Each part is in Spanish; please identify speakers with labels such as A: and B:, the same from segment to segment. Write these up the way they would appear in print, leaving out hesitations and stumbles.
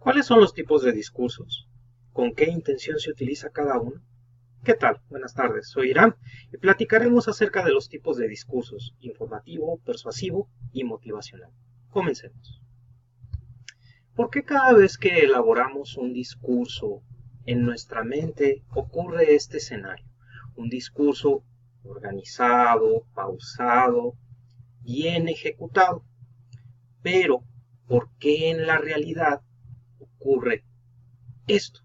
A: ¿Cuáles son los tipos de discursos? ¿Con qué intención se utiliza cada uno? ¿Qué tal? Buenas tardes, soy Irán y platicaremos acerca de los tipos de discursos: informativo, persuasivo y motivacional. Comencemos. ¿Por qué cada vez que elaboramos un discurso en nuestra mente ocurre este escenario? Un discurso organizado, pausado, bien ejecutado. Pero, ¿por qué en la realidad ocurre esto?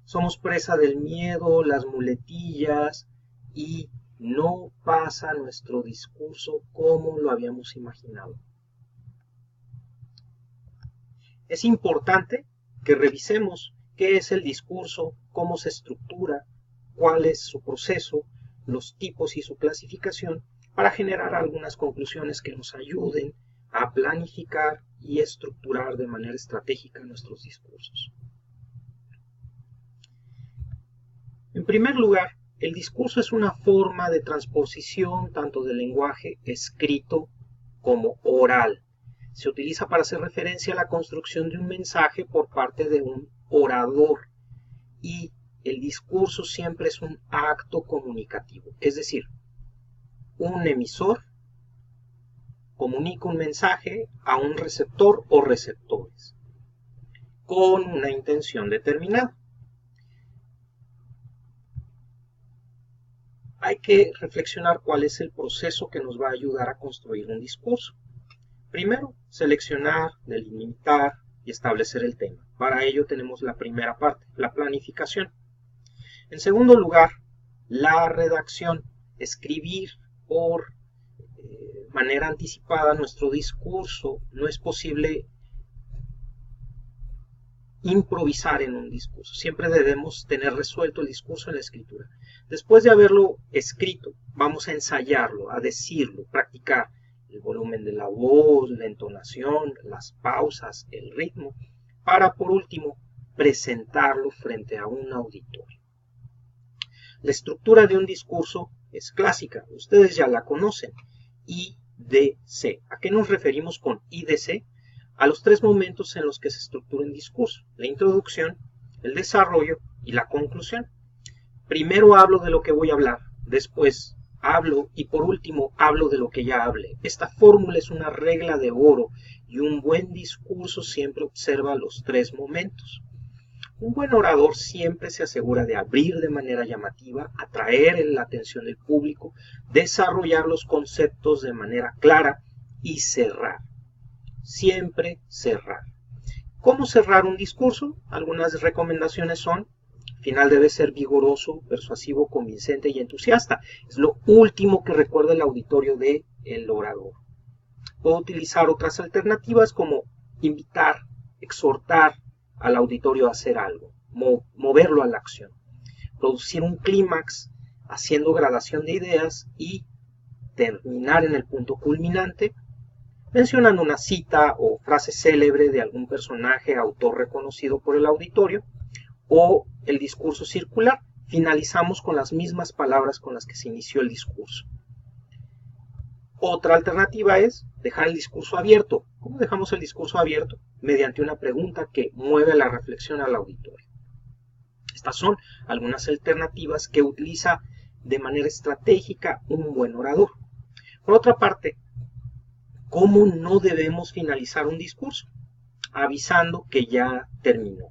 A: Somos presa del miedo, las muletillas y no pasa nuestro discurso como lo habíamos imaginado. Es importante que revisemos qué es el discurso, cómo se estructura, cuál es su proceso, los tipos y su clasificación, para generar algunas conclusiones que nos ayuden a planificar y estructurar de manera estratégica nuestros discursos. En primer lugar, el discurso es una forma de transposición tanto del lenguaje escrito como oral. Se utiliza para hacer referencia a la construcción de un mensaje por parte de un orador, y el discurso siempre es un acto comunicativo, es decir, un emisor comunica un mensaje a un receptor o receptores con una intención determinada. Hay que reflexionar cuál es el proceso que nos va a ayudar a construir un discurso. Primero, seleccionar, delimitar y establecer el tema. Para ello tenemos la primera parte, la planificación. En segundo lugar, la redacción, escribir por manera anticipada nuestro discurso. No es posible improvisar en un discurso. Siempre debemos tener resuelto el discurso en la escritura. Después de haberlo escrito, vamos a ensayarlo, a decirlo, practicar el volumen de la voz, la entonación, las pausas, el ritmo, para por último presentarlo frente a un auditorio. La estructura de un discurso es clásica, ustedes ya la conocen: IDC. ¿A qué nos referimos con IDC? A los tres momentos en los que se estructura un discurso: la introducción, el desarrollo y la conclusión. Primero hablo de lo que voy a hablar, después hablo y por último hablo de lo que ya hablé. Esta fórmula es una regla de oro y un buen discurso siempre observa los tres momentos. Un buen orador siempre se asegura de abrir de manera llamativa, atraer la atención del público, desarrollar los conceptos de manera clara y cerrar. Siempre cerrar. ¿Cómo cerrar un discurso? Algunas recomendaciones son: el final debe ser vigoroso, persuasivo, convincente y entusiasta. Es lo último que recuerda el auditorio del orador. Puedo utilizar otras alternativas como invitar, exhortar al auditorio a hacer algo, moverlo a la acción. Producir un clímax haciendo gradación de ideas y terminar en el punto culminante, mencionando una cita o frase célebre de algún personaje, autor reconocido por el auditorio, o el discurso circular. Finalizamos con las mismas palabras con las que se inició el discurso. Otra alternativa es dejar el discurso abierto. ¿Cómo dejamos el discurso abierto? Mediante una pregunta que mueve la reflexión al auditorio. Estas son algunas alternativas que utiliza de manera estratégica un buen orador. Por otra parte, ¿cómo no debemos finalizar un discurso? Avisando que ya terminó.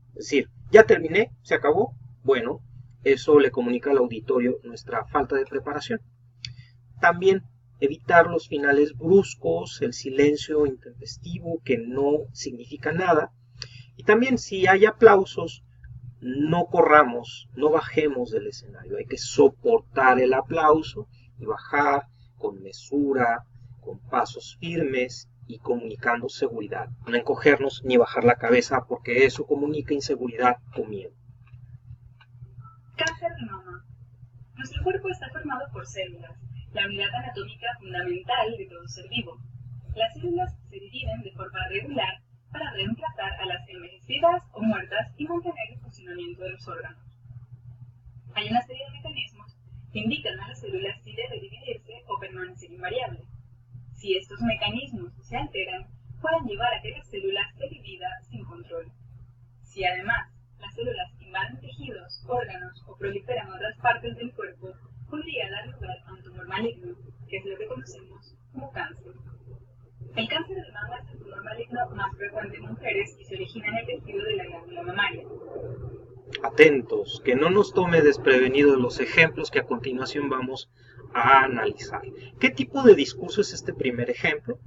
A: Es decir, ya terminé, se acabó. Bueno, eso le comunica al auditorio nuestra falta de preparación. También evitar los finales bruscos, el silencio intempestivo que no significa nada. Y también, si hay aplausos, no corramos, no bajemos del escenario. Hay que soportar el aplauso y bajar con mesura, con pasos firmes y comunicando seguridad. No encogernos ni bajar la cabeza, porque eso comunica inseguridad o miedo.
B: Cáncer de mama. Nuestro cuerpo está formado por células, la unidad anatómica fundamental de todo ser vivo. Las células se dividen de forma regular para reemplazar a las envejecidas o muertas y mantener el funcionamiento de los órganos. Hay una serie de mecanismos que indican a las células si debe dividirse o permanecer invariable. Si estos mecanismos se alteran, pueden llevar a que la célula se divida sin control. Si además las células invaden tejidos, órganos o proliferan en otras partes del cuerpo, podría dar lugar a un tumor maligno, que es lo que conocemos como cáncer. El cáncer de mama es el tumor maligno más frecuente en mujeres y se origina en el tejido de la glándula mamaria.
A: Atentos, que no nos tome desprevenidos los ejemplos que a continuación vamos a analizar. ¿Qué tipo de discurso es este primer ejemplo?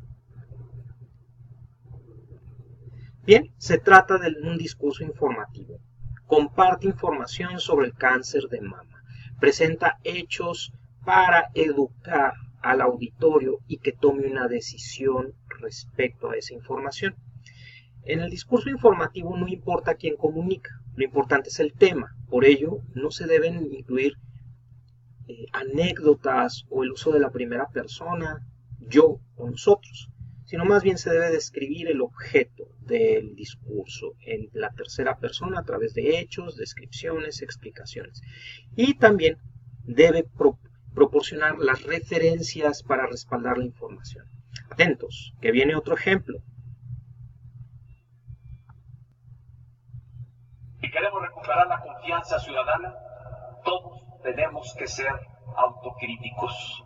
A: Bien, se trata de un discurso informativo. Comparte información sobre el cáncer de mama. Presenta hechos para educar al auditorio y que tome una decisión respecto a esa información. En el discurso informativo no importa quién comunica, lo importante es el tema. Por ello, no se deben incluir anécdotas o el uso de la primera persona, yo o nosotros, sino más bien se debe describir el objeto del discurso en la tercera persona a través de hechos, descripciones, explicaciones. Y también debe proporcionar las referencias para respaldar la información. Atentos, que viene otro ejemplo.
C: Si queremos recuperar la confianza ciudadana, todos tenemos que ser autocríticos.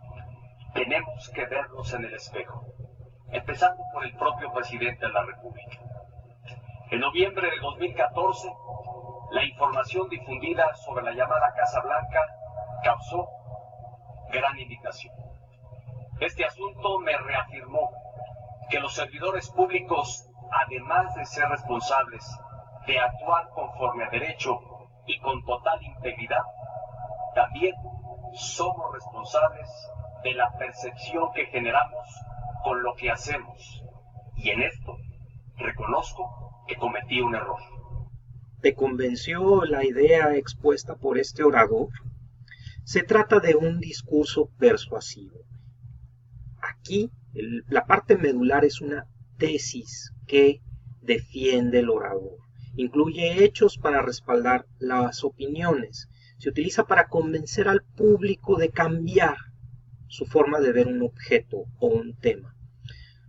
C: Tenemos que vernos en el espejo, empezando por el propio presidente de la República. En noviembre de 2014, la información difundida sobre la llamada Casa Blanca causó gran indignación. Este asunto me reafirmó que los servidores públicos, además de ser responsables de actuar conforme a derecho y con total integridad, también somos responsables de la percepción que generamos con lo que hacemos. Y en esto reconozco que cometí un error.
A: ¿Te convenció la idea expuesta por este orador? Se trata de un discurso persuasivo. Aquí la parte medular es una tesis que defiende el orador. Incluye hechos para respaldar las opiniones. Se utiliza para convencer al público de cambiar su forma de ver un objeto o un tema.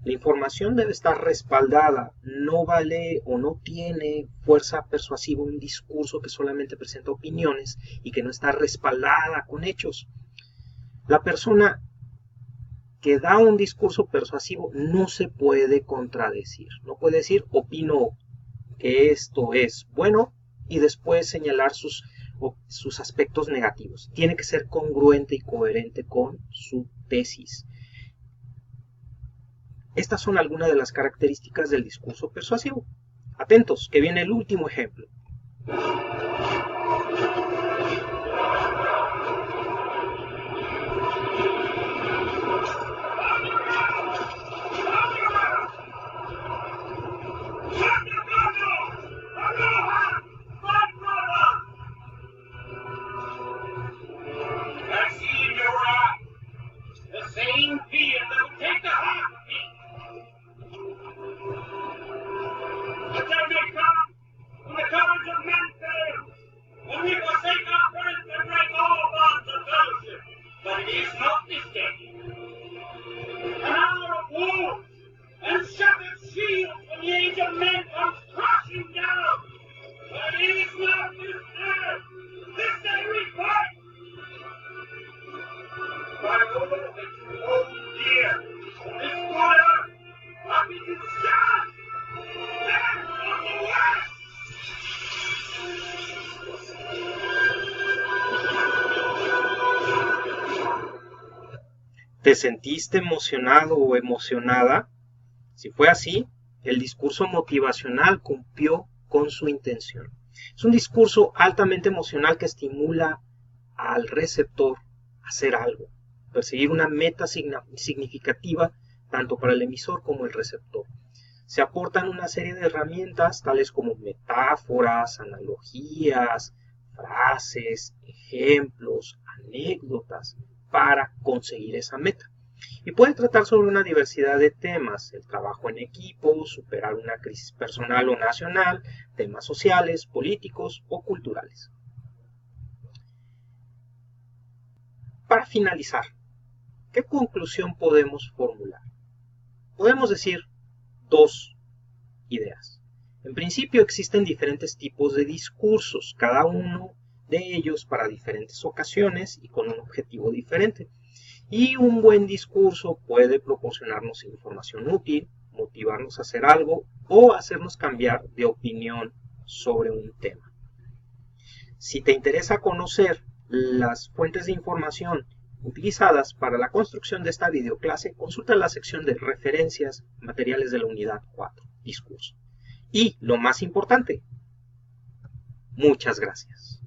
A: La información debe estar respaldada. No vale o no tiene fuerza persuasiva un discurso que solamente presenta opiniones y que no está respaldada con hechos. La persona que da un discurso persuasivo no se puede contradecir. No puede decir, opino que esto es bueno y después señalar sus aspectos negativos. Tiene que ser congruente y coherente con su tesis. Estas son algunas de las características del discurso persuasivo. Atentos, que viene el último ejemplo. ¿Te sentiste emocionado o emocionada? Si fue así, el discurso motivacional cumplió con su intención. Es un discurso altamente emocional que estimula al receptor a hacer algo, perseguir una meta significativa tanto para el emisor como el receptor. Se aportan una serie de herramientas tales como metáforas, analogías, frases, ejemplos, anécdotas para conseguir esa meta. Y puede tratar sobre una diversidad de temas: el trabajo en equipo, superar una crisis personal o nacional, temas sociales, políticos o culturales. Para finalizar, ¿qué conclusión podemos formular? Podemos decir dos ideas. En principio existen diferentes tipos de discursos, cada uno de ellos para diferentes ocasiones y con un objetivo diferente. Y un buen discurso puede proporcionarnos información útil, motivarnos a hacer algo o hacernos cambiar de opinión sobre un tema. Si te interesa conocer las fuentes de información utilizadas para la construcción de esta videoclase, consulta la sección de referencias, materiales de la unidad 4, discurso. Y lo más importante, muchas gracias.